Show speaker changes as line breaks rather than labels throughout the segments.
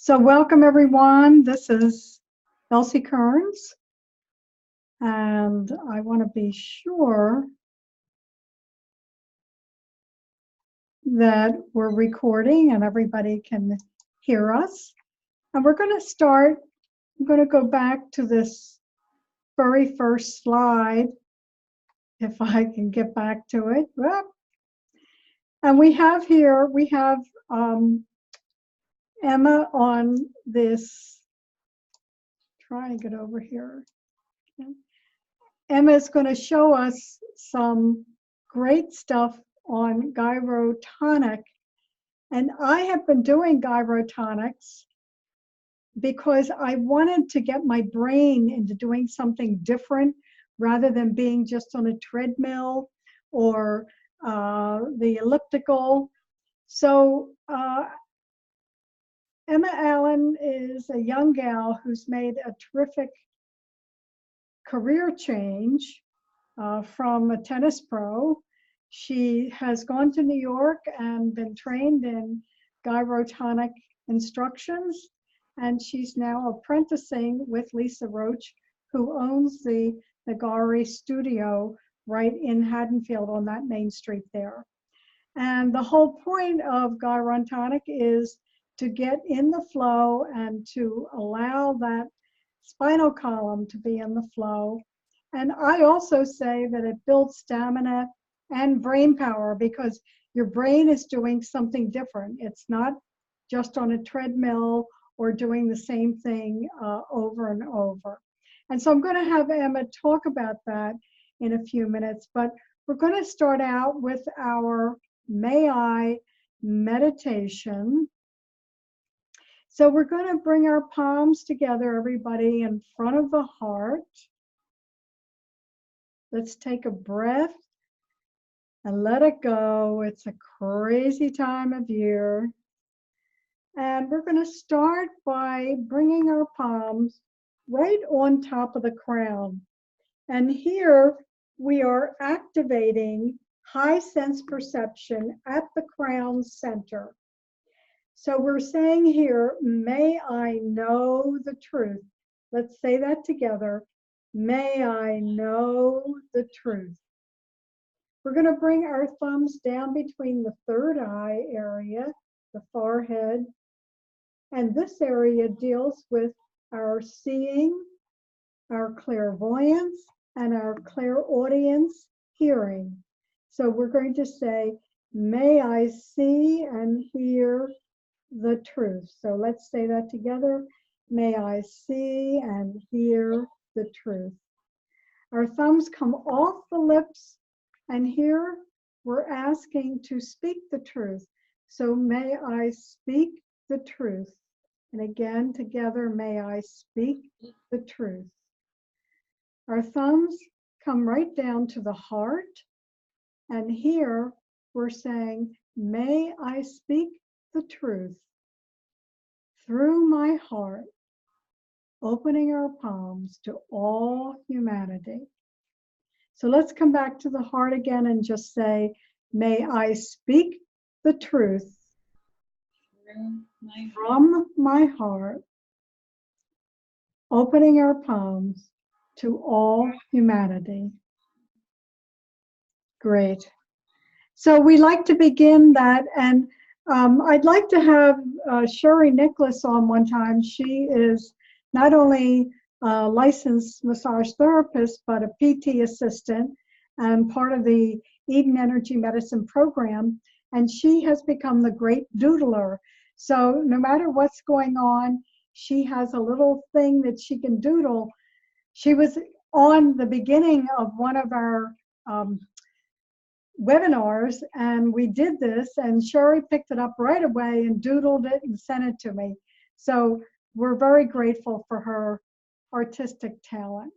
So welcome everyone. This is Elsie Kerns, and I want to be sure that we're recording and everybody can hear us. And we're going to start, I'm going to go back to this very first slide, if I can get back to it. And we have here, Emma on this, try to get over here. Emma is going to show us some great stuff on gyrotonic. And I have been doing gyrotonics because I wanted to get my brain into doing something different rather than being just on a treadmill or the elliptical. So Emma Allen is a young gal who's made a terrific career change from a tennis pro. She has gone to New York and been trained in gyrotonic instructions, and she's now apprenticing with Lisa Roach, who owns the Nagari studio right in Haddonfield on that main street there. And the whole point of gyrotonic is to get in the flow and to allow that spinal column to be in the flow. And I also say that it builds stamina and brain power because your brain is doing something different. It's not just on a treadmill or doing the same thing over and over. And so I'm going to have Emma talk about that in a few minutes, but we're going to start out with our May I meditation. So we're going to bring our palms together, everybody, in front of the heart. Let's take a breath and let it go. It's a crazy time of year. And we're going to start by bringing our palms right on top of the crown. And here we are activating high sense perception at the crown center. So we're saying here, may I know the truth. Let's say that together. May I know the truth. We're going to bring our thumbs down between the third eye area, the forehead, and this area deals with our seeing, our clairvoyance, and our clairaudience hearing. So we're going to say, may I see and hear the truth. So let's say that together. May I see and hear the truth. Our thumbs come off the lips, and here we're asking to speak the truth. So may I speak the truth. And again, together, may I speak the truth. Our thumbs come right down to the heart, and here we're saying, may I speak the truth through my heart, opening our palms to all humanity. So let's come back to the heart again and just say, may I speak the truth from my heart, opening our palms to all humanity. Great. So we like to begin that, and I'd like to have Sherry Nicholas on one time. She is not only a licensed massage therapist, but a PT assistant and part of the Eden Energy Medicine program. And she has become the great doodler. So no matter what's going on, she has a little thing that she can doodle. She was on the beginning of one of our webinars, and we did this, and Sherry picked it up right away and doodled it and sent it to me. So we're very grateful for her artistic talent.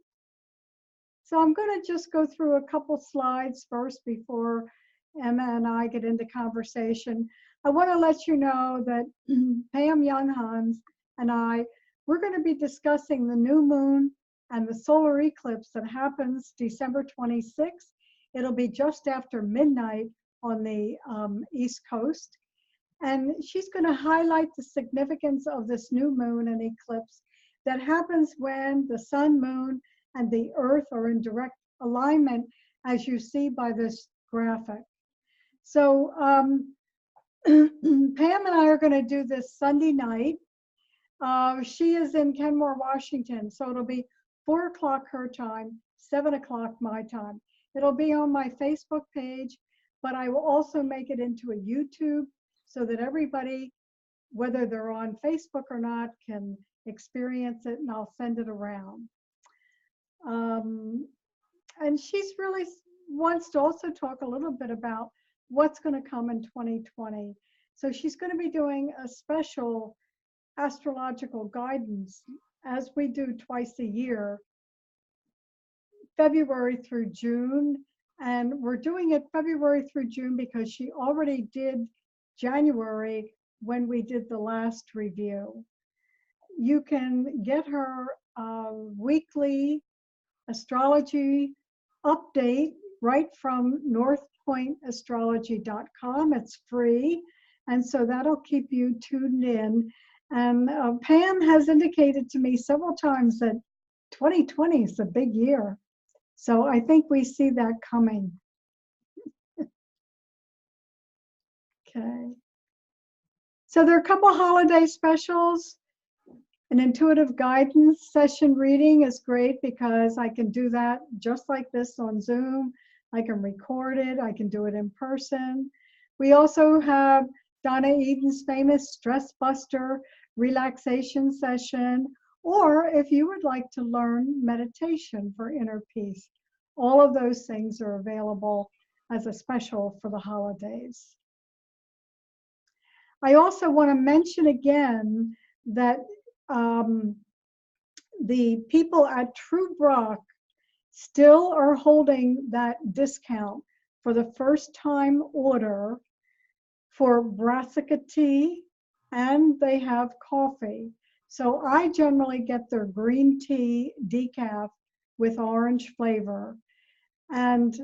So I'm going to just go through a couple slides first before Emma and I get into conversation. I want to let you know that Pam Younghans and we're going to be discussing the new moon and the solar eclipse that happens December 26th. It'll be just after midnight on the East Coast. And she's going to highlight the significance of this new moon and eclipse that happens when the sun, moon, and the earth are in direct alignment, as you see by this graphic. So Pam and I are going to do this Sunday night. She is in Kenmore, Washington, so it'll be 4 o'clock her time, 7 o'clock my time. It'll be on my Facebook page, but I will also make it into a YouTube so that everybody, whether they're on Facebook or not, can experience it, and I'll send it around. And she's really wants to also talk a little bit about what's going to come in 2020. So she's going to be doing a special astrological guidance, as we do twice a year, February through June. And we're doing it February through June because she already did January when we did the last review. You can get her weekly astrology update right from northpointastrology.com. It's free. And so that'll keep you tuned in. And Pam has indicated to me several times that 2020 is a big year. So I think we see that coming. Okay. So there are a couple holiday specials. An intuitive guidance session reading is great because I can do that just like this on Zoom. I can record it. I can do it in person. We also have Donna Eden's famous Stress Buster relaxation session, or if you would like to learn meditation for inner peace. All of those things are available as a special for the holidays. I also want to mention again that the people at True Brock still are holding that discount for the first time order for brassica tea, and they have coffee. So I generally get their green tea decaf with orange flavor. And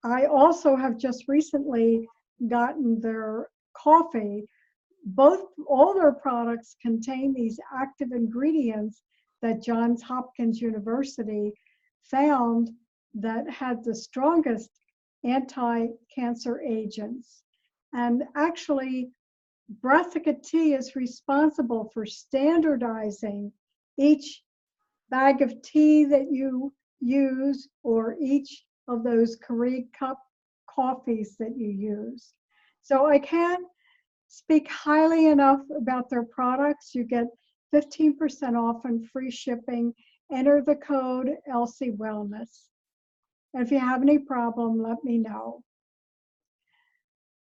I also have just recently gotten their coffee. All their products contain these active ingredients that Johns Hopkins University found that had the strongest anti-cancer agents. And actually, brassica tea is responsible for standardizing each bag of tea that you use or each of those Keurig cup coffees that you use. So I can't speak highly enough about their products. You get 15% off and free shipping. Enter the code Elsie Wellness. And if you have any problem, let me know.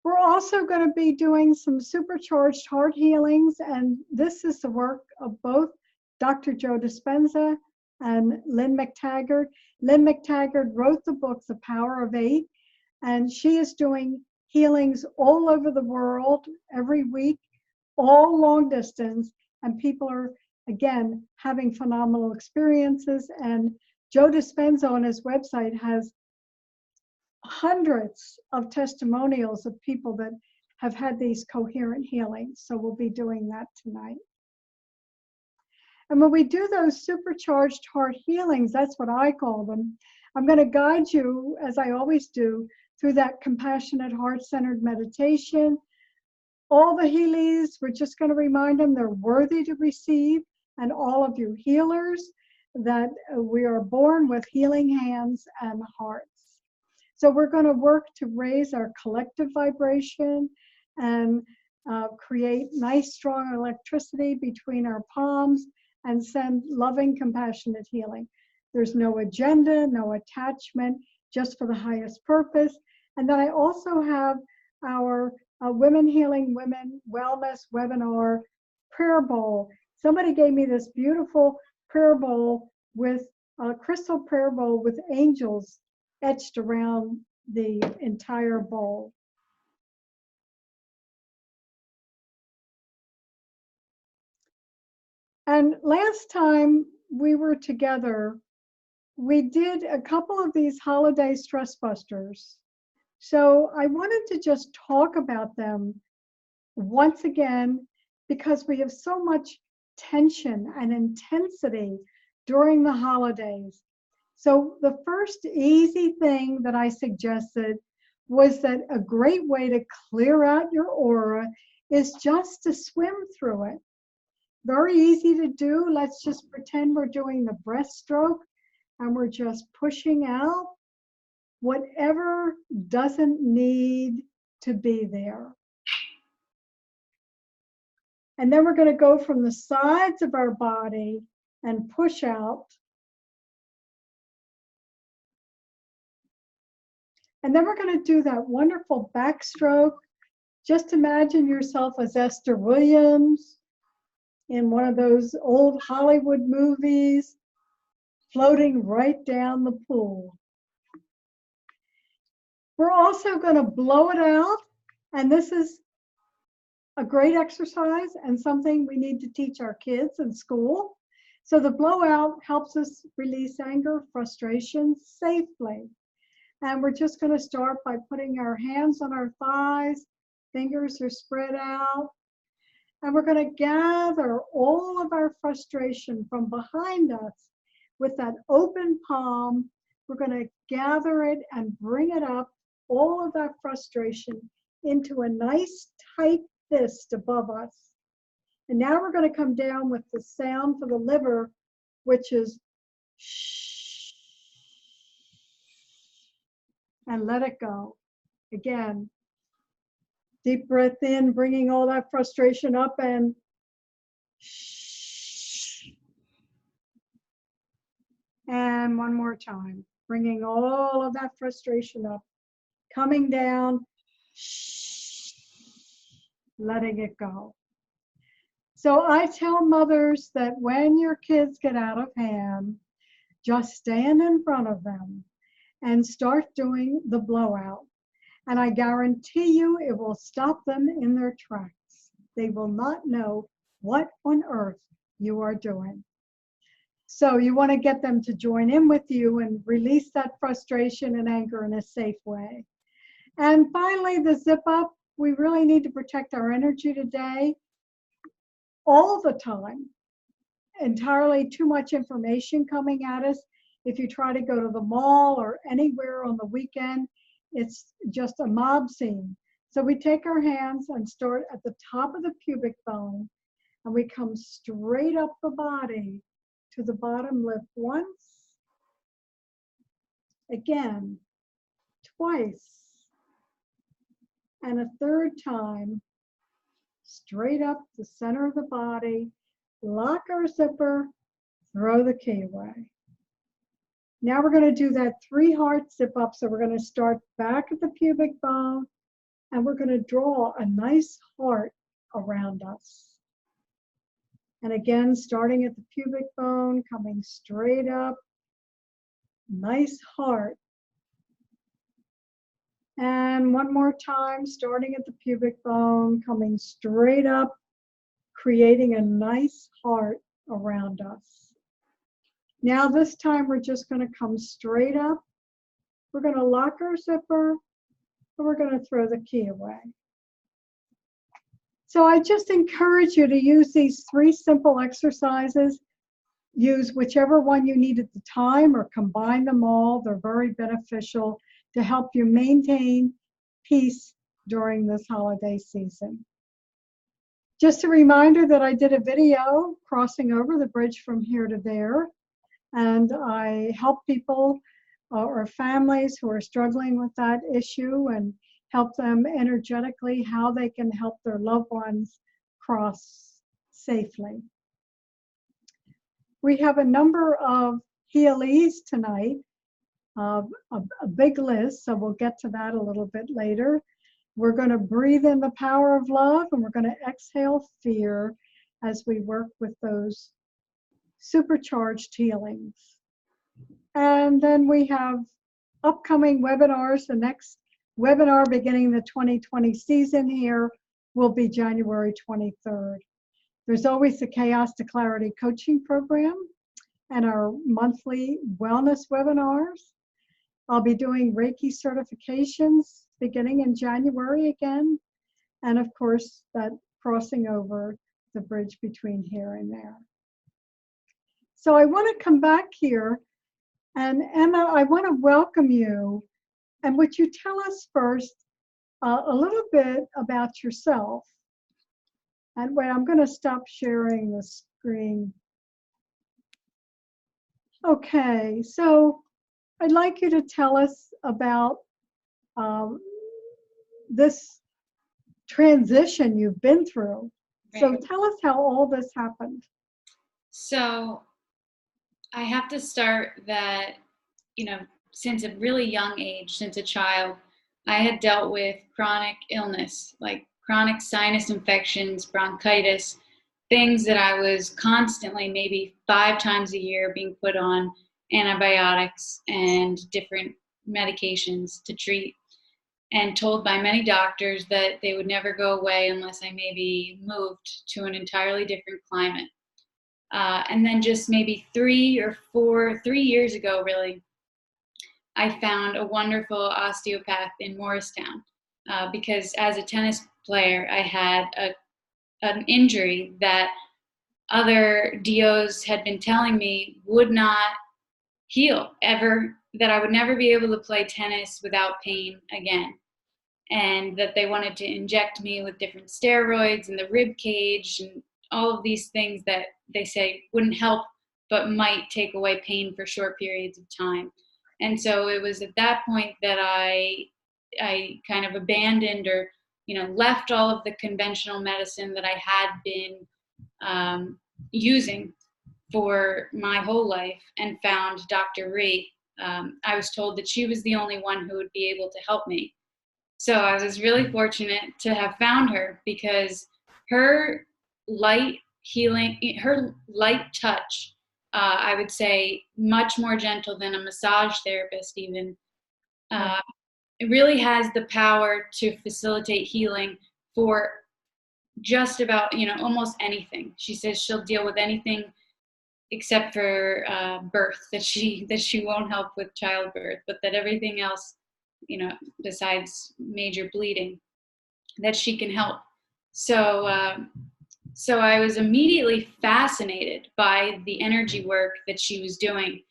We're also going to be doing some supercharged heart healings, and this is the work of both Dr. Joe Dispenza and Lynn McTaggart. Lynn McTaggart wrote the book, The Power of Eight, and she is doing healings all over the world every week, all long distance, and people are, again, having phenomenal experiences. And Joe Dispenza on his website has hundreds of testimonials of people that have had these coherent healings. So we'll be doing that tonight. And when we do those supercharged heart healings, that's what I call them, I'm going to guide you, as I always do, through that compassionate heart-centered meditation. All the Healies, we're just going to remind them they're worthy to receive, and all of you healers, that we are born with healing hands and hearts. So we're going to work to raise our collective vibration and create nice, strong electricity between our palms and send loving, compassionate healing. There's no agenda, no attachment, just for the highest purpose. And then I also have our Women Healing Women Wellness webinar prayer bowl. Somebody gave me this beautiful prayer bowl with a crystal prayer bowl with angels etched around the entire bowl. And last time we were together, we did a couple of these holiday stress busters. So I wanted to just talk about them once again, because we have so much tension and intensity during the holidays. So the first easy thing that I suggested was that a great way to clear out your aura is just to swim through it. Very easy to do. Let's just pretend we're doing the breaststroke and we're just pushing out whatever doesn't need to be there. And then we're going to go from the sides of our body and push out. And then we're going to do that wonderful backstroke. Just imagine yourself as Esther Williams in one of those old Hollywood movies, floating right down the pool. We're also going to blow it out. And this is a great exercise and something we need to teach our kids in school. So the blowout helps us release anger, frustration safely. And we're just going to start by putting our hands on our thighs, fingers are spread out. And we're going to gather all of our frustration from behind us with that open palm. We're going to gather it and bring it up, all of that frustration, into a nice tight fist above us. And now we're going to come down with the sound for the liver, which is shh, and let it go. Again, deep breath in, bringing all that frustration up, and shh. And one more time, bringing all of that frustration up, coming down, shh, letting it go. So I tell mothers that when your kids get out of hand, just stand in front of them and start doing the blowout. And I guarantee you it will stop them in their tracks. They will not know what on earth you are doing. So you want to get them to join in with you and release that frustration and anger in a safe way. And finally, the zip up. We really need to protect our energy today, all the time. Entirely too much information coming at us. If you try to go to the mall or anywhere on the weekend, it's just a mob scene. So we take our hands and start at the top of the pubic bone, and we come straight up the body to the bottom lip once, again, twice, and a third time, straight up the center of the body, lock our zipper, throw the key away. Now we're going to do that 3 heart zip up. So we're going to start back at the pubic bone, and we're going to draw a nice heart around us. And again, starting at the pubic bone, coming straight up, nice heart. And one more time, starting at the pubic bone, coming straight up, creating a nice heart around us. Now this time we're just going to come straight up. We're going to lock our zipper, and we're going to throw the key away. So I just encourage you to use these 3 simple exercises. Use whichever one you need at the time or combine them all. They're very beneficial to help you maintain peace during this holiday season. Just a reminder that I did a video crossing over the bridge from here to there, and I help people or families who are struggling with that issue and help them energetically how they can help their loved ones cross safely. We have a number of healies tonight, a big list, so we'll get to that a little bit later. We're going to breathe in the power of love, and we're going to exhale fear as we work with those supercharged healings. And then we have upcoming webinars. The next webinar beginning the 2020 season here will be January 23rd. There's always the Chaos to Clarity coaching program and our monthly wellness webinars. I'll be doing Reiki certifications beginning in January again. And of course, that crossing over the bridge between here and there. So I want to come back here, and Emma, I want to welcome you. And would you tell us first a little bit about yourself? And wait, I'm going to stop sharing the screen. Okay, so I'd like you to tell us about this transition you've been through.
Right.
So tell us how all this happened.
So I have to start that, since a really young age, since a child, I had dealt with chronic illness, like chronic sinus infections, bronchitis, things that I was constantly, maybe 5 times a year, being put on antibiotics and different medications to treat, and told by many doctors that they would never go away unless I maybe moved to an entirely different climate. And then just maybe 3 years ago, really, I found a wonderful osteopath in Morristown, because as a tennis player, I had an injury that other DOs had been telling me would not heal ever, that I would never be able to play tennis without pain again. And that they wanted to inject me with different steroids in the rib cage and all of these things that they say wouldn't help but might take away pain for short periods of time. And so it was at that point that I kind of abandoned, or left all of the conventional medicine that I had been using for my whole life, and found Dr. Ree. I was told that she was the only one who would be able to help me. So I was really fortunate to have found her, because her light healing, her light touch, I would say much more gentle than a massage therapist even, it really has the power to facilitate healing for just about, almost anything. She says she'll deal with anything except for birth, that she won't help with childbirth, but that everything else, besides major bleeding, that she can help. So I was immediately fascinated by the energy work that she was doing.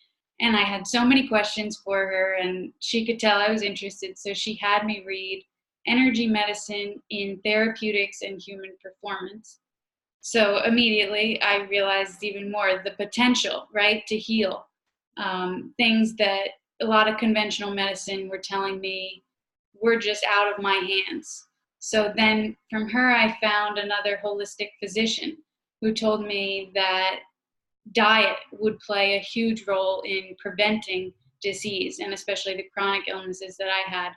And I had so many questions for her, and she could tell I was interested. So she had me read Energy Medicine in Therapeutics and Human Performance. So immediately I realized even more the potential, right, to heal things that a lot of conventional medicine were telling me were just out of my hands. So then from her, I found another holistic physician who told me that diet would play a huge role in preventing disease, and especially the chronic illnesses that I had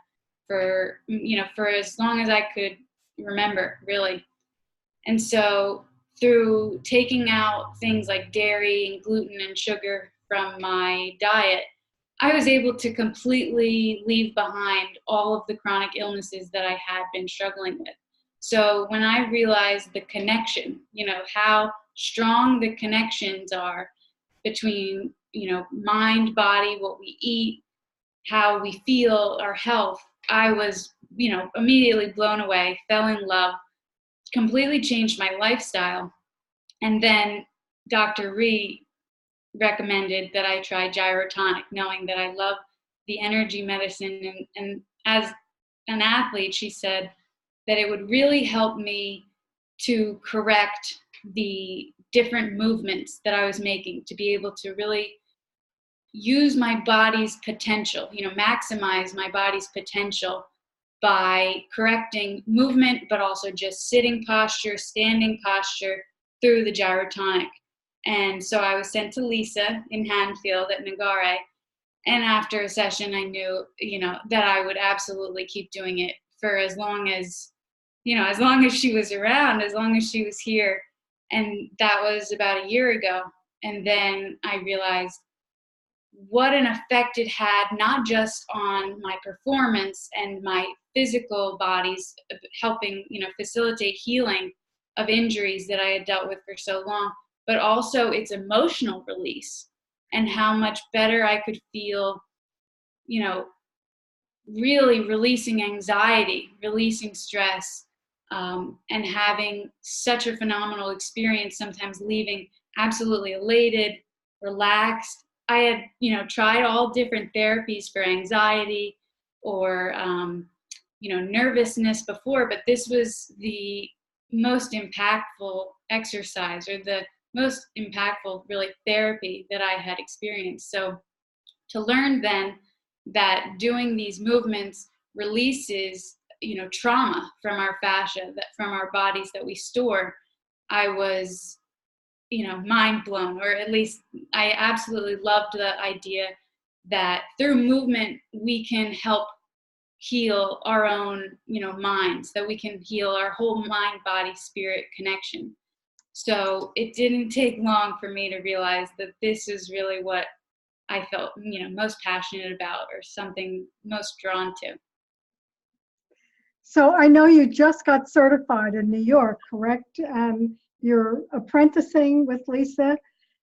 for as long as I could remember, really. And so through taking out things like dairy and gluten and sugar from my diet, I was able to completely leave behind all of the chronic illnesses that I had been struggling with. So when I realized the connection, how strong the connections are between, mind, body, what we eat, how we feel, our health, I was, immediately blown away, fell in love, completely changed my lifestyle. And then Dr. Ree recommended that I try gyrotonic, knowing that I love the energy medicine. And as an athlete, she said that it would really help me to correct the different movements that I was making, to be able to really use my body's potential, maximize my body's potential by correcting movement, but also just sitting posture, standing posture through the gyrotonic. And so I was sent to Lisa in Hanfield at Nagare. And after a session, I knew, that I would absolutely keep doing it for as long as she was around, as long as she was here. And that was about a year ago. And then I realized what an effect it had, not just on my performance and my physical bodies, helping, facilitate healing of injuries that I had dealt with for so long, but also its emotional release, and how much better I could feel, really releasing anxiety, releasing stress, and having such a phenomenal experience, sometimes leaving absolutely elated, relaxed. I had, tried all different therapies for anxiety or, nervousness before, but this was the most impactful exercise or the most impactful, really, therapy that I had experienced. So to learn then that doing these movements releases, trauma from our fascia, that from our bodies that we store, I was, mind blown, or at least I absolutely loved the idea that through movement we can help heal our own, minds, that we can heal our whole mind, body, spirit connection. So it didn't take long for me to realize that this is really what I felt, most passionate about, or something most drawn to.
So I know you just got certified in New York, correct? And you're apprenticing with Lisa.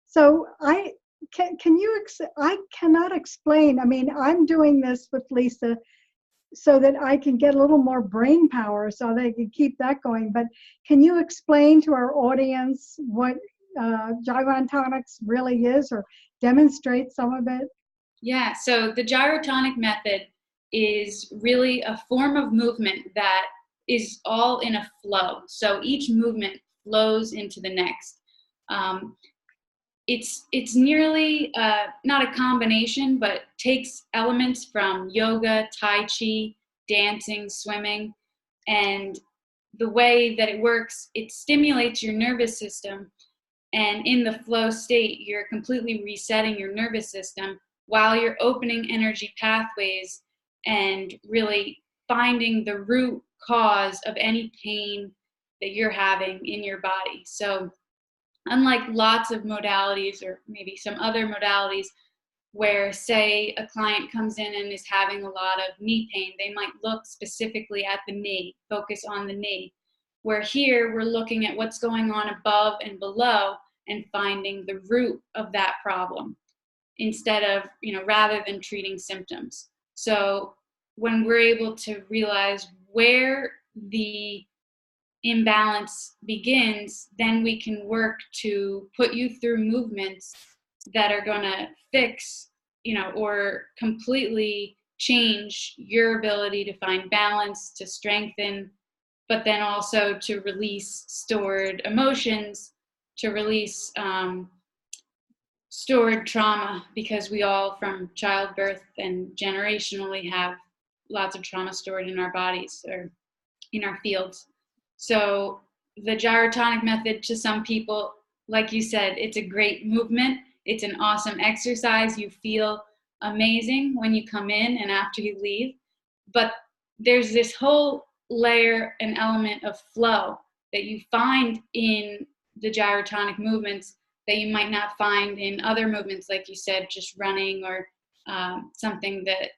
So I cannot explain. I mean, I'm doing this with Lisa so that I can get a little more brain power so they can keep that going. But can you explain to our audience what gyrotonics really is, or demonstrate some of it?
Yeah, so the gyrotonic method is really a form of movement that is all in a flow. So each movement flows into the next. Um, it's nearly not a combination, but takes elements from yoga, tai chi, dancing, swimming, and the way that it works, it stimulates your nervous system, and in the flow state, you're completely resetting your nervous system while you're opening energy pathways and really finding the root cause of any pain that you're having in your body. So unlike lots of modalities, or maybe some other modalities, where, say, a client comes in and is having a lot of knee pain, they might look specifically at the knee, focus on the knee. Where here, we're looking at what's going on above and below and finding the root of that problem instead of, rather than treating symptoms. So when we're able to realize where the imbalance begins, then we can work to put you through movements that are going to fix, or completely change your ability to find balance, to strengthen, but then also to release stored emotions, to release stored trauma, because we all, from childbirth and generationally, have lots of trauma stored in our bodies or in our fields. So the gyrotonic method, to some people, like you said, it's a great movement. It's an awesome exercise. You feel amazing when you come in and after you leave. But there's this whole layer and element of flow that you find in the gyrotonic movements that you might not find in other movements, like you said, just running, or something that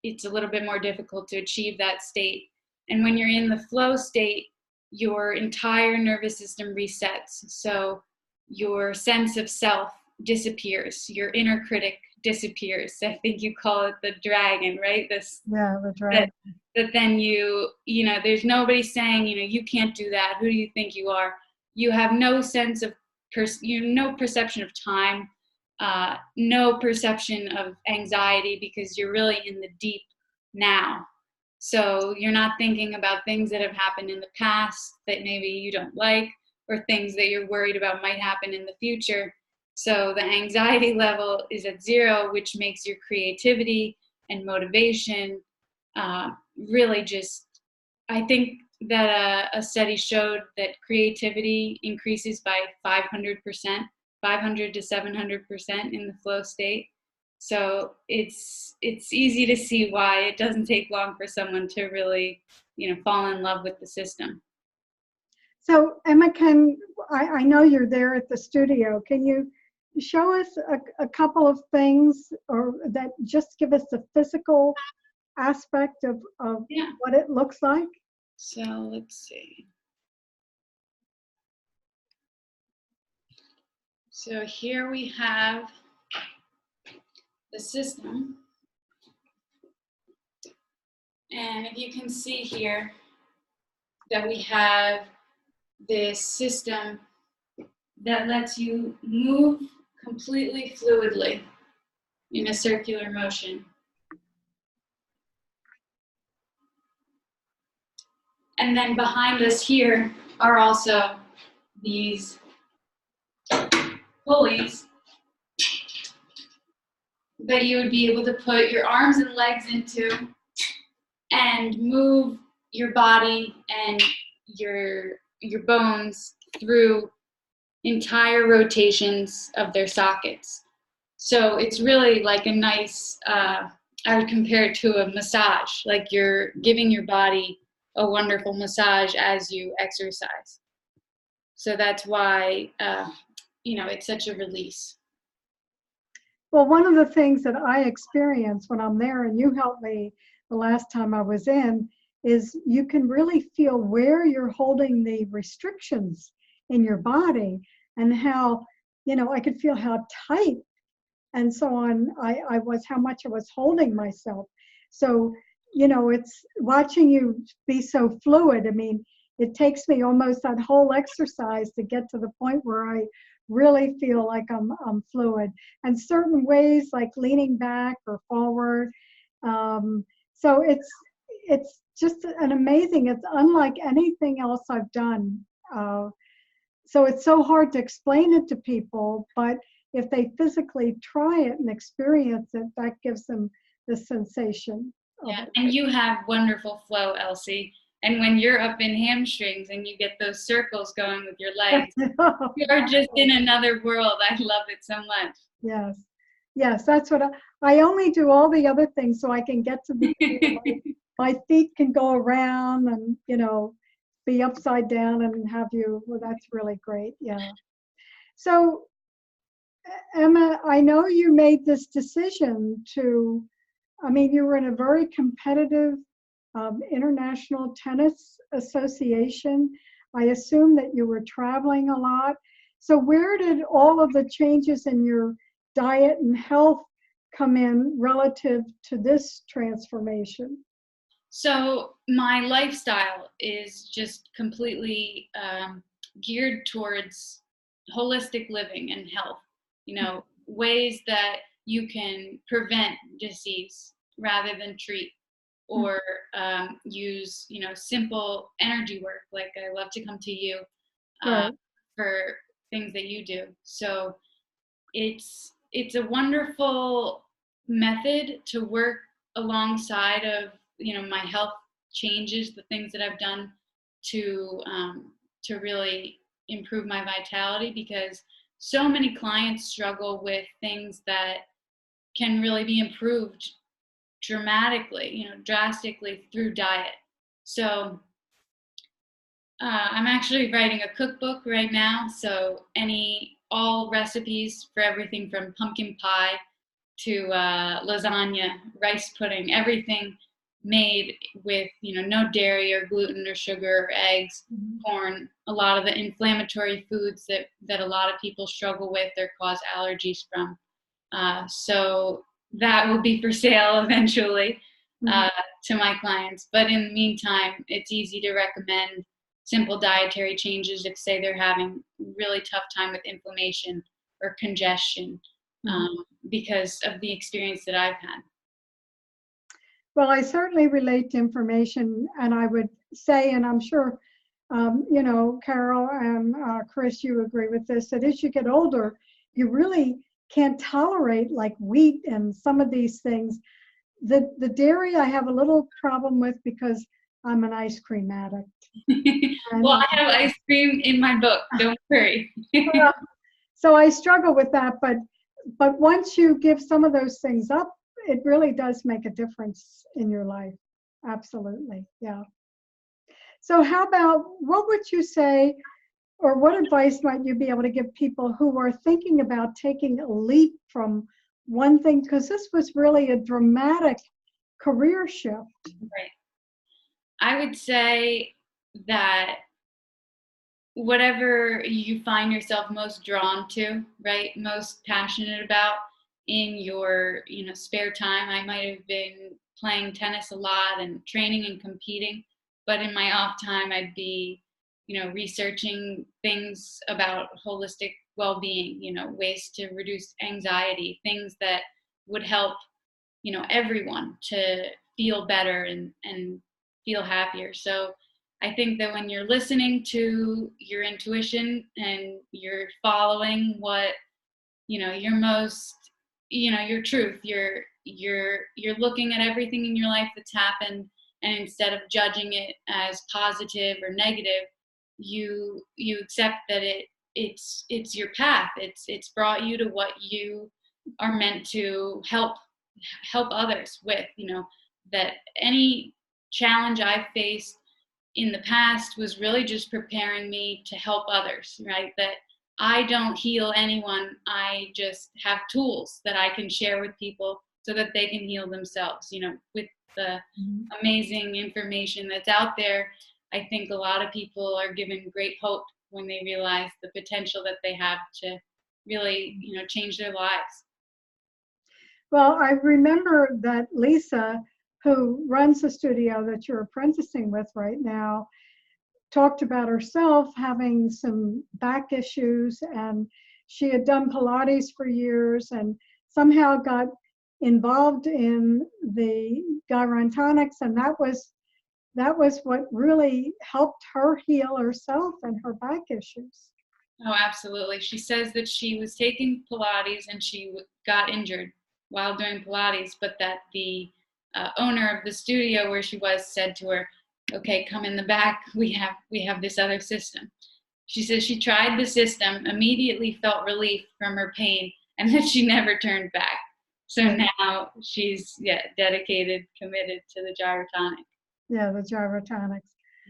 it's a little bit more difficult to achieve that state. And when you're in the flow state, your entire nervous system resets. So your sense of self disappears. Your inner critic disappears. I think you call it the dragon, right?
Yeah, the dragon.
That then there's nobody saying, you can't do that. Who do you think you are? You have no sense of, no perception of time, no perception of anxiety, because you're really in the deep now. So you're not thinking about things that have happened in the past that maybe you don't like, or things that you're worried about might happen in the future. So the anxiety level is at zero, which makes your creativity and motivation really just, I think that a study showed that creativity increases by 500%, 500 to 700% in the flow state. So it's easy to see why it doesn't take long for someone to really, fall in love with the system.
So Emma, I know you're there at the studio. Can you show us a couple of things, or that just give us the physical aspect of
Yeah.
what it looks like?
So let's see. So here we have the system. And if you can see here, that we have this system that lets you move completely fluidly in a circular motion. And then behind us here are also these pulleys that you would be able to put your arms and legs into and move your body and your bones through entire rotations of their sockets. So it's really like a nice, I would compare it to a massage, like you're giving your body a wonderful massage as you exercise. So that's why, it's such a release.
Well, one of the things that I experience when I'm there, and you helped me the last time I was in, is you can really feel where you're holding the restrictions in your body and how, I could feel how tight and so on I was, how much I was holding myself. So, it's watching you be so fluid. I mean, it takes me almost that whole exercise to get to the point where I really feel like I'm fluid. And certain ways like leaning back or forward. So it's just an amazing, it's unlike anything else I've done. So it's so hard to explain it to people, but if they physically try it and experience it, that gives them the sensation.
Yeah, and you have wonderful flow, Elsie. And when you're up in hamstrings and you get those circles going with your legs, you're just in another world. I love it so much.
Yes. Yes, that's what I only do all the other things so I can get to the my feet can go around and, be upside down and have you. Well, that's really great. Yeah. So, Emma, I know you made this decision to, I mean, you were in a very competitive international tennis association. I assume that you were traveling a lot. So where did all of the changes in your diet and health come in relative to this transformation?
So my lifestyle is just completely geared towards holistic living and health, ways that you can prevent disease rather than treat, or use, simple energy work. Like I love to come to you
Right.
for things that you do. So it's a wonderful method to work alongside of, my health changes, the things that I've done to really improve my vitality, because so many clients struggle with things that can really be improved dramatically, drastically through diet. So I'm actually writing a cookbook right now. So all recipes for everything from pumpkin pie to lasagna, rice pudding, everything made with, no dairy or gluten or sugar or eggs, corn, a lot of the inflammatory foods that a lot of people struggle with or cause allergies from. So that will be for sale eventually to my clients. But in the meantime, it's easy to recommend simple dietary changes if, say, they're having really tough time with inflammation or congestion, because of the experience that I've had.
Well, I certainly relate to information, and I would say, and I'm sure, Carol and Chris, you agree with this, that as you get older, you really can't tolerate like wheat and some of these things. The dairy I have a little problem with because I'm an ice cream addict.
Well, I have ice cream in my book, don't worry.
So I struggle with that, but once you give some of those things up, it really does make a difference in your life. Absolutely. Yeah. So how about, what would you say, or what advice might you be able to give people who are thinking about taking a leap from one thing, because this was really a dramatic career shift?
Right. I would say that whatever you find yourself most drawn to, right, most passionate about in your, spare time. I might have been playing tennis a lot and training and competing. but in my off time, I'd be, researching things about holistic well-being, ways to reduce anxiety, things that would help, everyone to feel better and feel happier. So I think that when you're listening to your intuition and you're following what, your most, your truth, you're looking at everything in your life that's happened, and instead of judging it as positive or negative, you accept that it's your path. It's brought you to what you are meant to help others with, that any challenge I've faced in the past was really just preparing me to help others, right? That I don't heal anyone. I just have tools that I can share with people so that they can heal themselves, with the amazing information that's out there. I think a lot of people are given great hope when they realize the potential that they have to really, change their lives.
Well, I remember that Lisa, who runs the studio that you're apprenticing with right now, talked about herself having some back issues, and she had done Pilates for years and somehow got involved in the gyrotonics, and that was what really helped her heal herself and her back issues.
Oh, absolutely. She says that she was taking Pilates and she got injured while doing Pilates, but that the owner of the studio where she was said to her, "Okay, come in the back. We have this other system." She says she tried the system, immediately felt relief from her pain, and that she never turned back. So now she's dedicated, committed to the gyrotonic.
Yeah, the gyrotonics.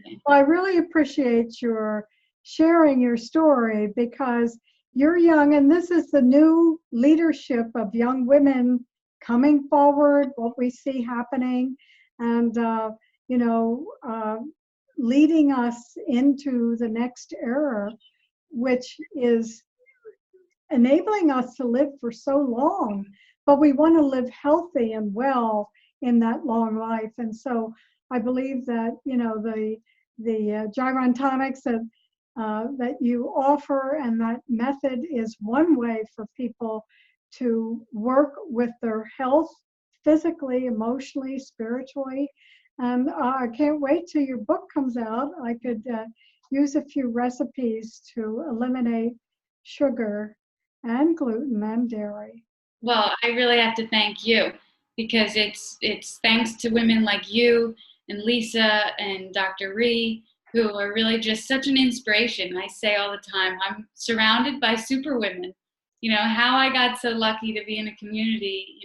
Yeah.
Well, I really appreciate your sharing your story, because you're young and this is the new leadership of young women coming forward, what we see happening, and you know, leading us into the next era, which is enabling us to live for so long, but we want to live healthy and well in that long life. And so I believe that, the gyrotonics that you offer, and that method is one way for people to work with their health physically, emotionally, spiritually. And I can't wait till your book comes out. I could use a few recipes to eliminate sugar and gluten and dairy.
Well, I really have to thank you, because it's thanks to women like you and Lisa and Dr. Ree, who are really just such an inspiration. I say all the time, I'm surrounded by super women. How I got so lucky to be in a community,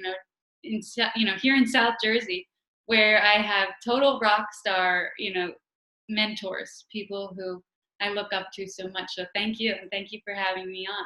here in South Jersey, where I have total rock star, mentors, people who I look up to so much. So thank you, and thank you for having me on.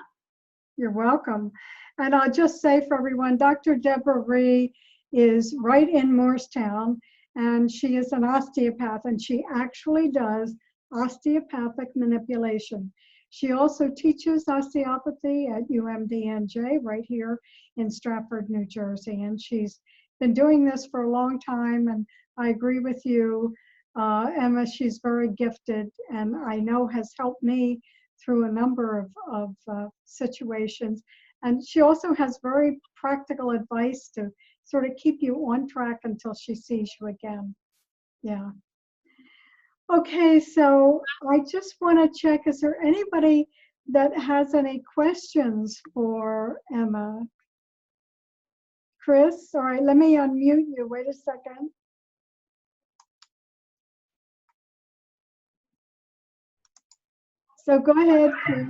You're welcome. And I'll just say for everyone, Dr. Deborah Ree is right in Morristown, and she is an osteopath, and she actually does osteopathic manipulation. She also teaches osteopathy at UMDNJ right here in Stratford, New Jersey. And she's been doing this for a long time. And I agree with you, Emma, she's very gifted, and I know has helped me through a number of situations. And she also has very practical advice to sort of keep you on track until she sees you again. Yeah. Okay, so I just want to check, is there anybody that has any questions for Emma? Chris, all right, let me unmute you. Wait a second. So go ahead, Chris.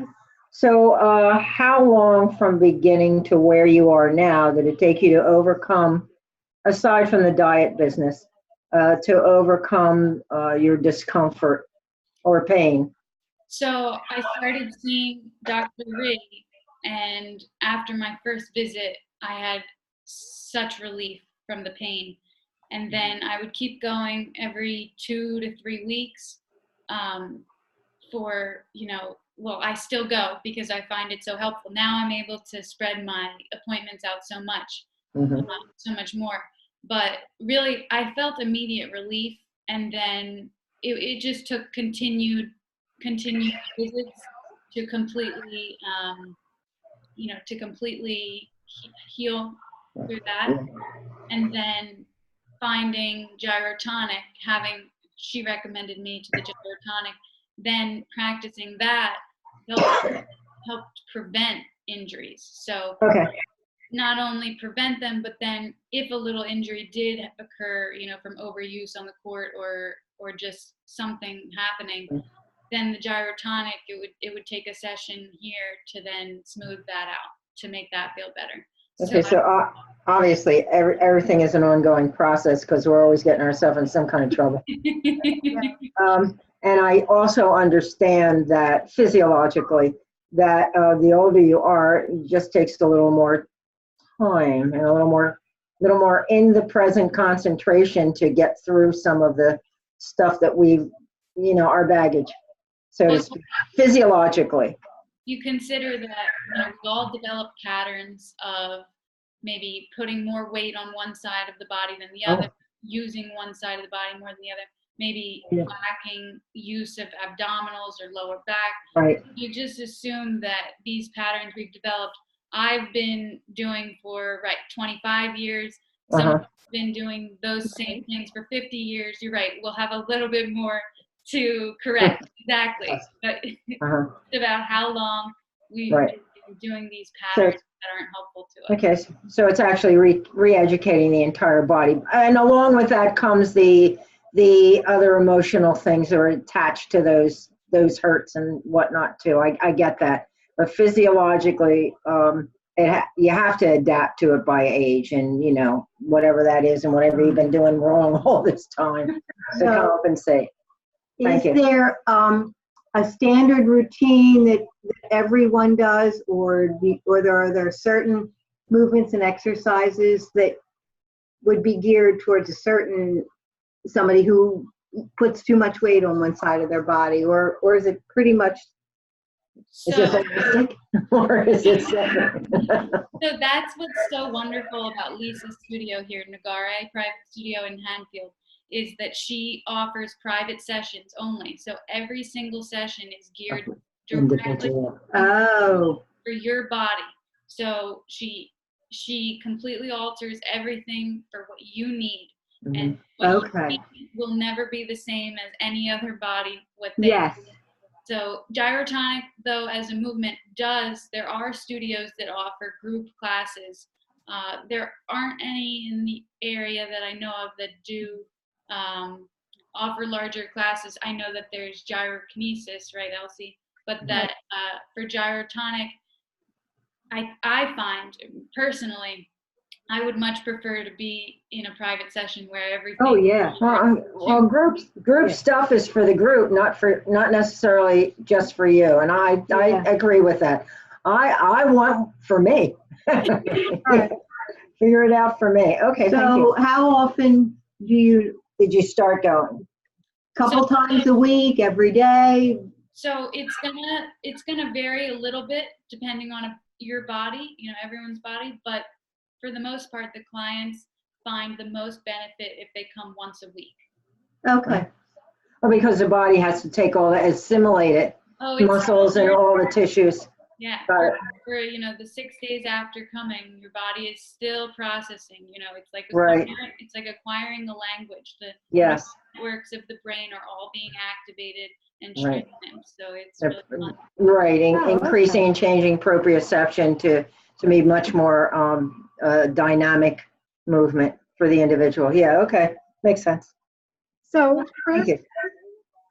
So how long from beginning to where you are now did it take you to overcome, aside from the diet business, to overcome your discomfort or pain?
So I started seeing Dr. Ree, and after my first visit, I had such relief from the pain. And then I would keep going every 2 to 3 weeks for, well, I still go because I find it so helpful. Now I'm able to spread my appointments out so much, so much more. But really, I felt immediate relief. And then it just took continued visits to completely, to completely heal through that. And then finding gyrotonic, she recommended me to the gyrotonic, then practicing that helped prevent injuries. So
Okay.
not only prevent them, but then if a little injury did occur, from overuse on the court or just something happening, then the gyrotonic, it would take a session here to then smooth that out, to make that feel better.
Okay, so obviously everything is an ongoing process because we're always getting ourselves in some kind of trouble. And I also understand that physiologically, that the older you are, it just takes a little more time and a little more in the present concentration to get through some of the stuff that our baggage, so to speak, physiologically.
You consider that we all develop patterns of maybe putting more weight on one side of the body than the other, using one side of the body more than the other, maybe lacking use of abdominals or lower back.
Right.
You just assume that these patterns we've developed, I've been doing for 25 years. Someone's been doing those same things for 50 years. You're right. We'll have a little bit more to correct. Exactly. But it's about how long we've been doing these patterns that aren't helpful to us.
Okay, so it's actually re-educating the entire body, and along with that comes the other emotional things that are attached to those hurts and whatnot too. I get that, but physiologically, you have to adapt to it by age, and whatever that is, and whatever you've been doing wrong all this time to compensate.
Is there a standard routine that everyone does, or are there certain movements and exercises that would be geared towards somebody who puts too much weight on one side of their body, or is it pretty much? Is it holistic, or is it separate?
So that's what's so wonderful about Lisa's studio here, Nagare Private Studio in Hanfield, is that she offers private sessions only. So every single session is geared directly for your body. So she completely alters everything for what you need. And what you need will never be the same as any other body. So gyrotonic, though, as a movement there are studios that offer group classes. There aren't any in the area that I know of that do offer larger classes. I know that there's gyrokinesis, right, Elsie? But that for gyrotonic, I find personally, I would much prefer to be in a private session where everything.
Well, group stuff is for the group, not necessarily just for you. And I agree with that. I want for me. Figure it out for me. Okay.
So
thank you.
How often
did you start going?
Couple times a week, every day?
So it's gonna vary a little bit depending on your body, everyone's body, but for the most part, the clients find the most benefit if they come once a week.
Okay.
Well, because the body has to take all that, assimilate it, muscles and all the tissues.
Yeah. For the 6 days after coming, your body is still processing. It's like acquiring the language. The networks of the brain are all being activated and strengthened. So it's really fun.
Right, increasing and changing proprioception to be much more dynamic movement for the individual. Yeah, okay, makes sense.
So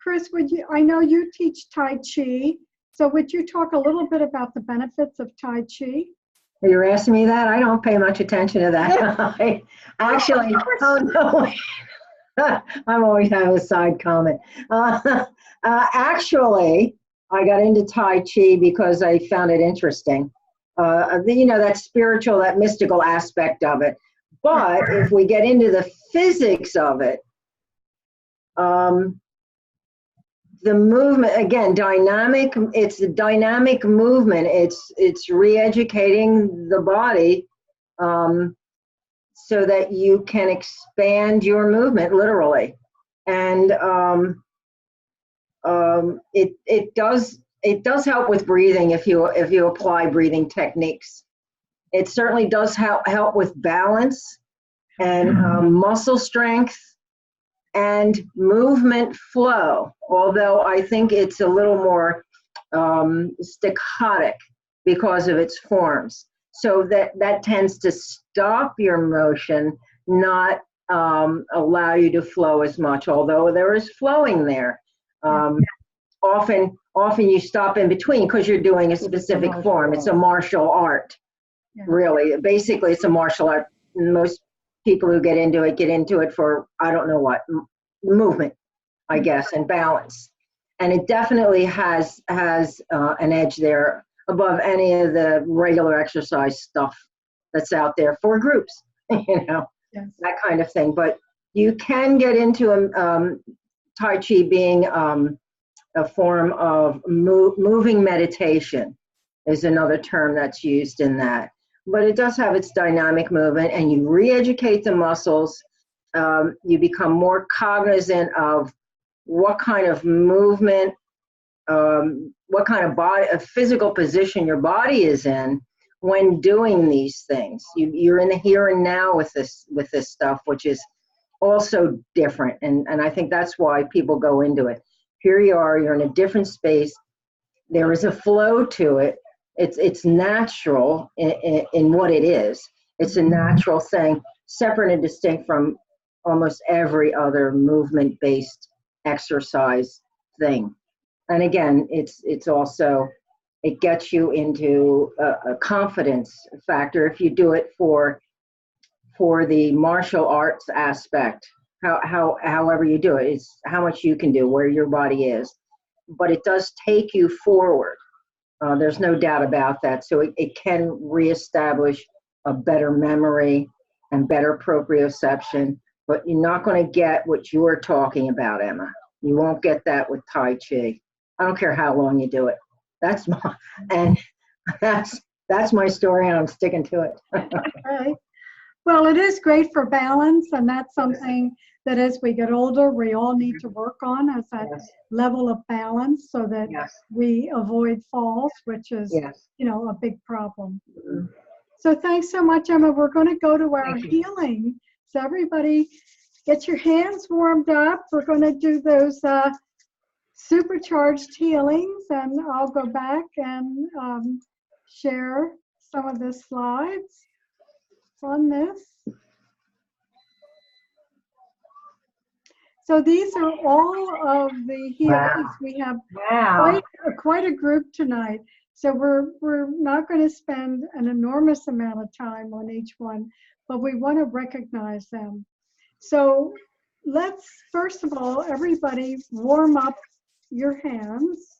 Chris, I know you teach Tai Chi, so would you talk a little bit about the benefits of Tai Chi?
You're asking me that? I don't pay much attention to that. Actually, I'm always having a side comment. Actually, I got into Tai Chi because I found it interesting. That spiritual, that mystical aspect of it. But if we get into the physics of it, the movement, again, dynamic, it's a dynamic movement. It's re-educating the body so that you can expand your movement, literally. And it does help with breathing if you apply breathing techniques. It certainly does help with balance and muscle strength and movement flow, although I think it's a little more staccatic because of its forms. So that tends to stop your motion, not allow you to flow as much, although there is flowing there. Often you stop in between because you're doing a specific form. It's a martial art, really. Basically, it's a martial art. Most people who get into it for, I don't know what, movement, I guess, and balance. And it definitely has an edge there above any of the regular exercise stuff that's out there for groups, that kind of thing. But you can get into Tai Chi being a form of moving meditation is another term that's used in that. But it does have its dynamic movement, and you re-educate the muscles. You become more cognizant of what kind of movement, what kind of body, a physical position your body is in when doing these things. You're in the here and now with this stuff, which is also different. And I think that's why people go into it. Here you are, you're in a different space. There is a flow to it. It's natural in what it is. It's a natural thing, separate and distinct from almost every other movement-based exercise thing. And again, it's also, it gets you into a confidence factor if you do it for the martial arts aspect. However you do it, it's how much you can do, where your body is. But it does take you forward. There's no doubt about that. So it can reestablish a better memory and better proprioception, but you're not going to get what you're talking about, Emma. You won't get that with Tai Chi. I don't care how long you do it. That's my story, and I'm sticking to it.
Right. Well, it is great for balance, and that's something that as we get older, we all need to work on, as that level of balance, so that we avoid falls, which is, a big problem. So thanks so much, Emma. We're going to go to our healing. So everybody, get your hands warmed up. We're going to do those supercharged healings, and I'll go back and share some of the slides on this. So these are all of the healings. We have quite a group tonight. So we're not going to spend an enormous amount of time on each one, but we want to recognize them. So let's, first of all, everybody warm up your hands.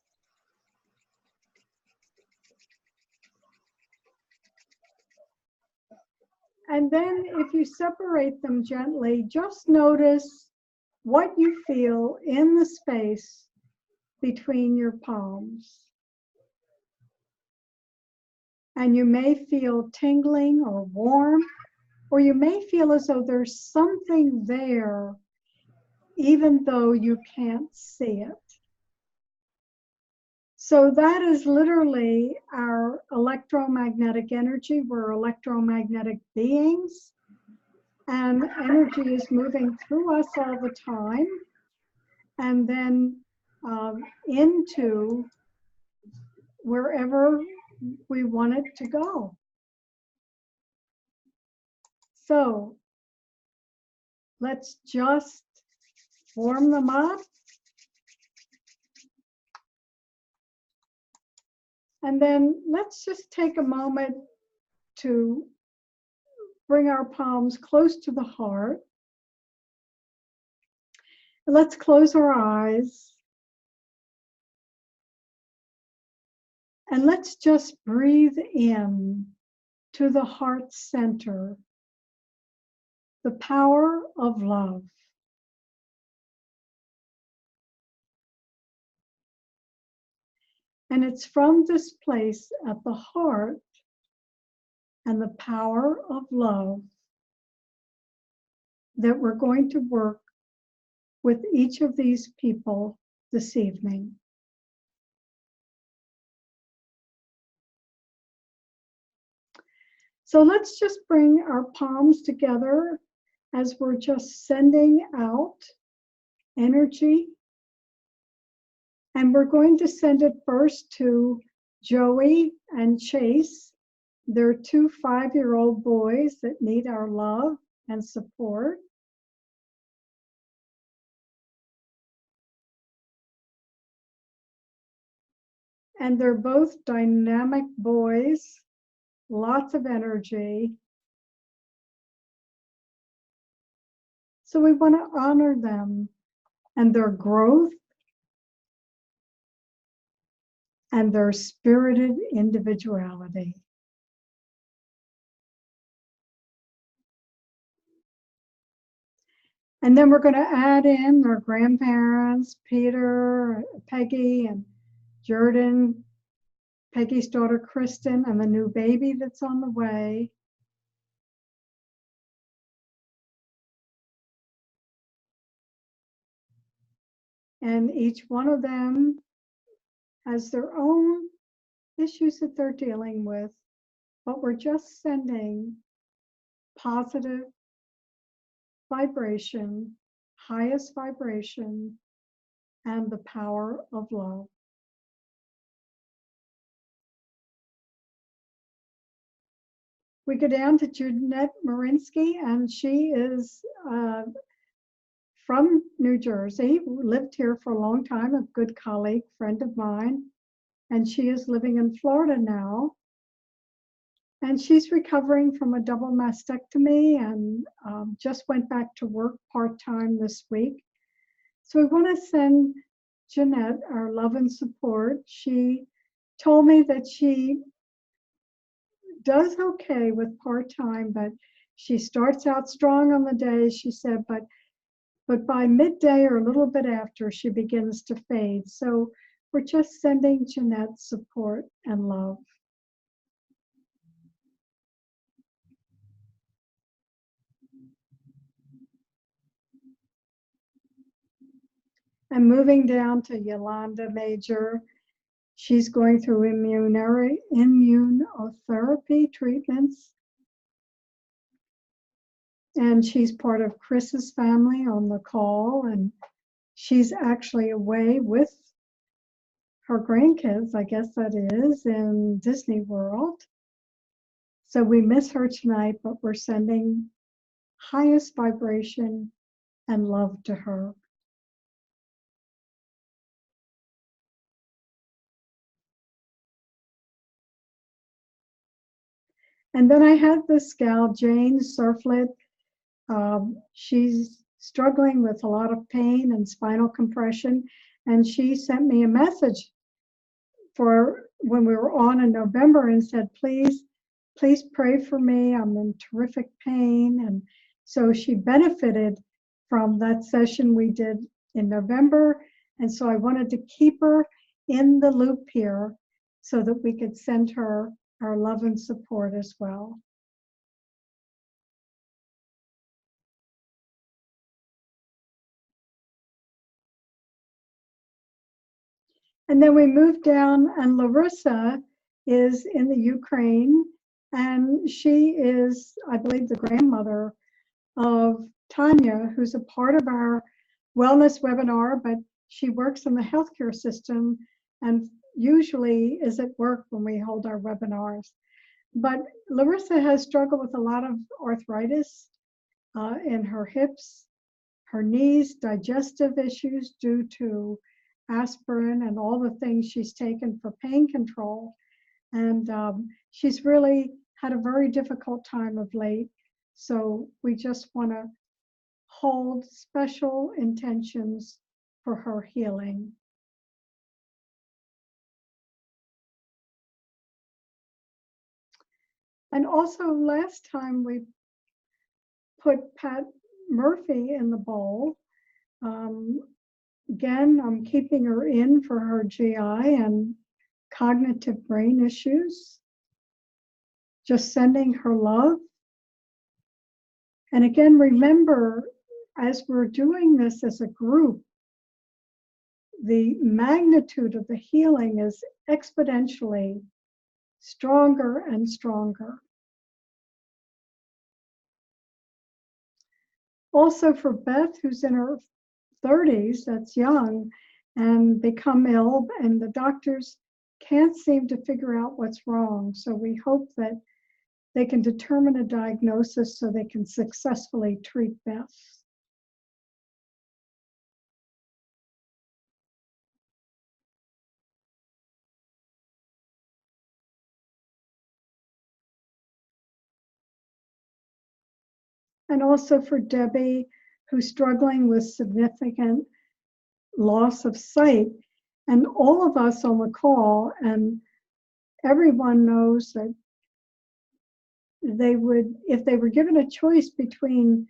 And then if you separate them gently, just notice what you feel in the space between your palms. And you may feel tingling or warm, or you may feel as though there's something there, even though you can't see it. So that is literally our electromagnetic energy. We're electromagnetic beings, and energy is moving through us all the time, and then into wherever we want it to go. So let's just warm them up. And then let's just take a moment to bring our palms close to the heart. And let's close our eyes. And let's just breathe in to the heart center, the power of love. And it's from this place at the heart and the power of love that we're going to work with each of these people this evening. So let's just bring our palms together as we're just sending out energy. And we're going to send it first to Joey and Chase. They're two 5-year-old boys that need our love and support. And they're both dynamic boys, lots of energy. So we want to honor them and their growth and their spirited individuality. And then we're going to add in their grandparents, Peter, Peggy, and Jordan, Peggy's daughter, Kristen, and the new baby that's on the way. And each one of them has their own issues that they're dealing with, but we're just sending positive vibration, highest vibration, and the power of love. We go down to Jeanette Marinsky, and she is from New Jersey, lived here for a long time, a good colleague, friend of mine, and she is living in Florida now. And she's recovering from a double mastectomy and just went back to work part-time this week. So we want to send Jeanette our love and support. She told me that she does okay with part-time, but she starts out strong on the day, she said, but by midday or a little bit after, she begins to fade. So we're just sending Jeanette support and love. And moving down to Yolanda Major, she's going through immunotherapy treatments. And she's part of Chris's family on the call, and she's actually away with her grandkids, I guess that is, in Disney World. So we miss her tonight, but we're sending highest vibration and love to her. And then I had this gal, Jane Surflet. She's struggling with a lot of pain and spinal compression. And she sent me a message for when we were on in November and said, please pray for me. I'm in terrific pain. And so she benefited from that session we did in November. And so I wanted to keep her in the loop here so that we could send her our love and support as well. And then we moved down, and Larissa is in the Ukraine, and she is, I believe, the grandmother of Tanya, who's a part of our wellness webinar, but she works in the healthcare system and usually is at work when we hold our webinars. But Larissa has struggled with a lot of arthritis in her hips, her knees, digestive issues due to aspirin and all the things she's taken for pain control. And she's really had a very difficult time of late. So we just want to hold special intentions for her healing. And also last time we put Pat Murphy in the bowl. Again, I'm keeping her in for her GI and cognitive brain issues. Just sending her love. And again, remember, as we're doing this as a group, the magnitude of the healing is exponentially stronger and stronger. Also for Beth, who's in her 30s, that's young, and become ill, and the doctors can't seem to figure out what's wrong. So we hope that they can determine a diagnosis so they can successfully treat Beth. And also for Debbie, who's struggling with significant loss of sight. And all of us on the call, and everyone knows that they would, if they were given a choice between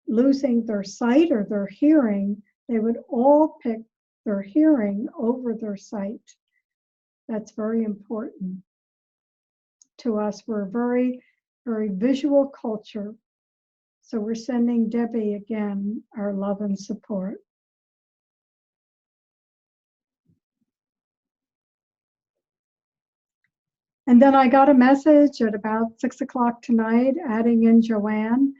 losing their sight or their hearing, they would all pick their hearing over their sight. That's very important to us. We're a very, very visual culture. So we're sending Debbie again our love and support. And then I got a message at about 6 o'clock tonight, adding in Joanne,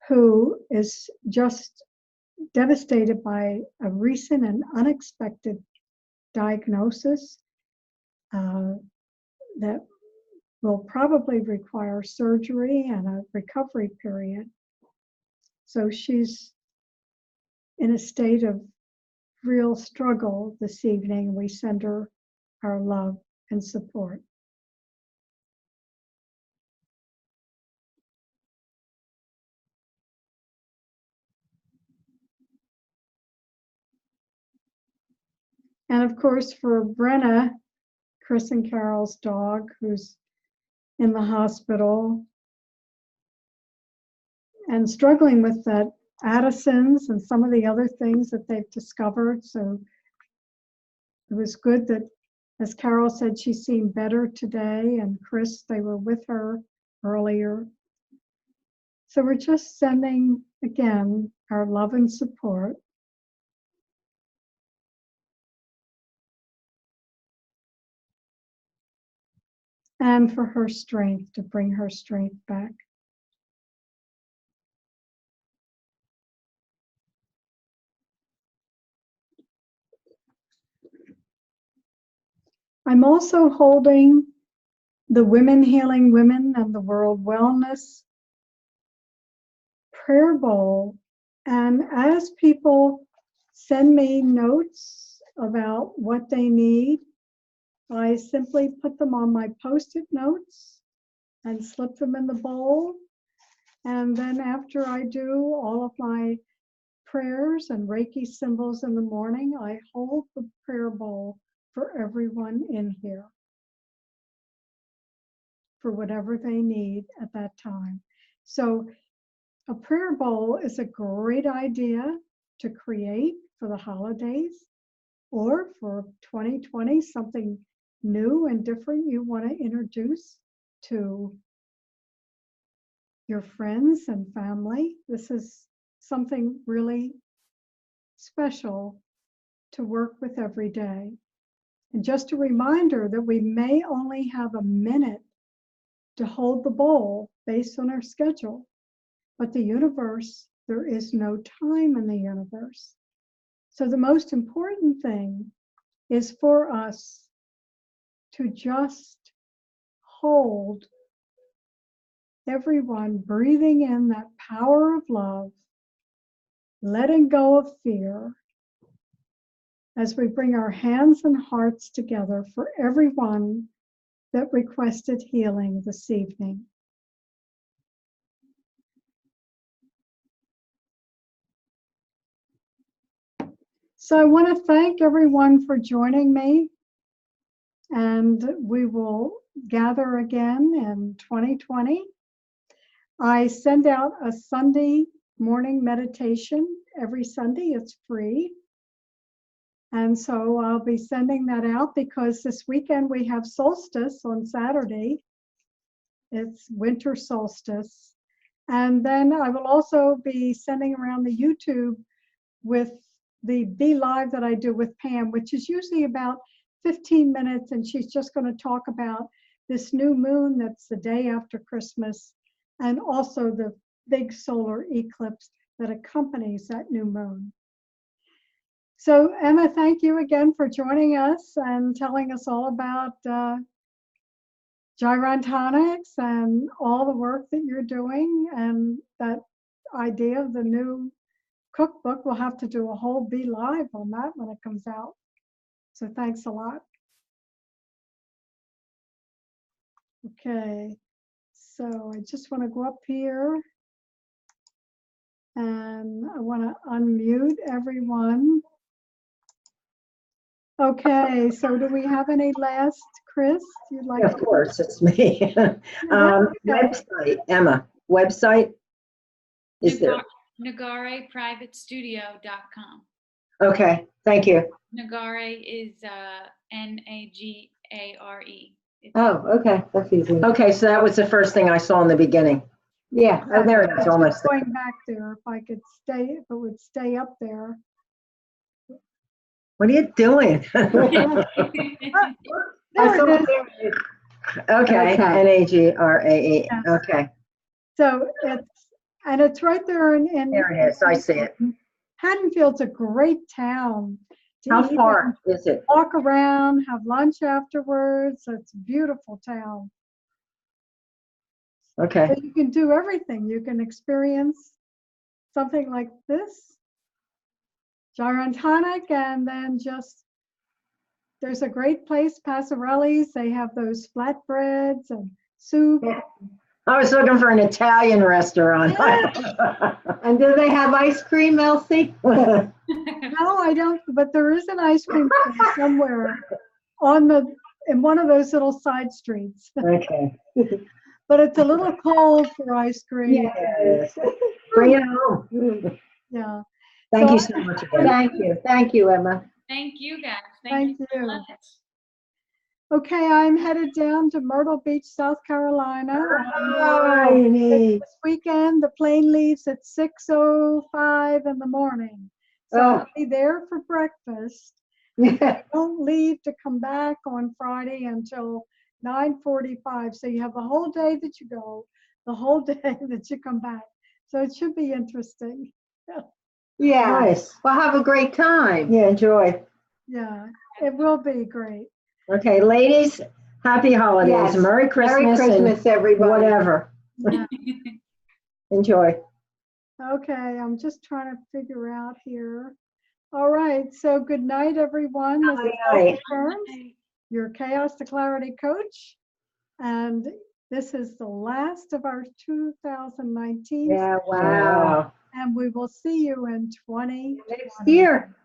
who is just devastated by a recent and unexpected diagnosis that will probably require surgery and a recovery period. So she's in a state of real struggle this evening. We send her our love and support. And of course, for Brenna, Chris and Carol's dog, who's in the hospital and struggling with that Addison's and some of the other things that they've discovered. So it was good that, as Carol said, she seemed better today, and Chris, they were with her earlier. So we're just sending, again, our love and support. And for her strength, to bring her strength back. I'm also holding the Women Healing Women and the World Wellness Prayer Bowl. And as people send me notes about what they need, I simply put them on my Post-it notes and slip them in the bowl. And then after I do all of my prayers and Reiki symbols in the morning, I hold the prayer bowl for everyone in here for whatever they need at that time. So a prayer bowl is a great idea to create for the holidays, or for 2020, something new and different you want to introduce to your friends and family. This is something really special to work with every day. And just a reminder that we may only have a minute to hold the bowl based on our schedule, but the universe, there is no time in the universe. So the most important thing is for us to just hold everyone, breathing in that power of love, letting go of fear, as we bring our hands and hearts together for everyone that requested healing this evening. So I want to thank everyone for joining me, and we will gather again in 2020. I send out a Sunday morning meditation every Sunday. It's free. And so I'll be sending that out because this weekend we have solstice on Saturday. It's winter solstice. And then I will also be sending around the YouTube with the Be Live that I do with Pam, which is usually about 15 minutes, and she's just going to talk about this new moon that's the day after Christmas, and also the big solar eclipse that accompanies that new moon. So Emma, thank you again for joining us and telling us all about Gyrontonics and all the work that you're doing, and that idea of the new cookbook. We'll have to do a whole Be Live on that when it comes out. So thanks a lot. Okay, so I just want to go up here and I want to unmute everyone. Okay, so do we have any last, Chris? You'd like
Of course, it's me. Website, Emma, website is there?
NagarePrivateStudio.com.
Okay, thank you.
Nagare is Nagare.
Oh, okay, that's easy. Okay, so that was the first thing I saw in the beginning. Yeah, oh, there it is, almost.
Going back there, if I could stay, if it would stay up there.
What are you doing? Okay, N-A-G-R-A-E, okay.
So it's right there in
there it is, I see it.
Haddonfield's a great town.
How far is it?
Walk around, have lunch afterwards. It's a beautiful town.
Okay.
So you can do everything. You can experience something like this, Gyrontonic, and then there's a great place, Passarelli's. They have those flatbreads and soup.
Yeah. I was looking for an Italian restaurant.
And do they have ice cream, Elsie?
No, I don't, but there is an ice cream place somewhere in one of those little side streets.
Okay.
But it's a little cold for ice cream.
Yes. Bring it home.
Yeah.
Thank you so much again.
Thank you, Emma.
Thank you, guys.
Thank
you.
you.
So much.
Okay, I'm headed down to Myrtle Beach, South Carolina. This weekend, the plane leaves at 6:05 in the morning. So I'll be there for breakfast. I don't leave to come back on Friday until 9:45. So you have the whole day that you go, the whole day that you come back. So it should be interesting.
Yeah.
Nice.
Well, have a great time.
Yeah, enjoy.
Yeah, it will be great.
Okay, ladies, happy holidays.
Yes.
Merry Christmas.
Merry Christmas, everybody.
Whatever.
Yeah.
Enjoy.
Okay, I'm just trying to figure out here. All right, so good night, everyone. This is Elsie Kerns, your Chaos to Clarity coach. And this is the last of our 2019.
Yeah, wow.
And we will see you in 2020.
Next year.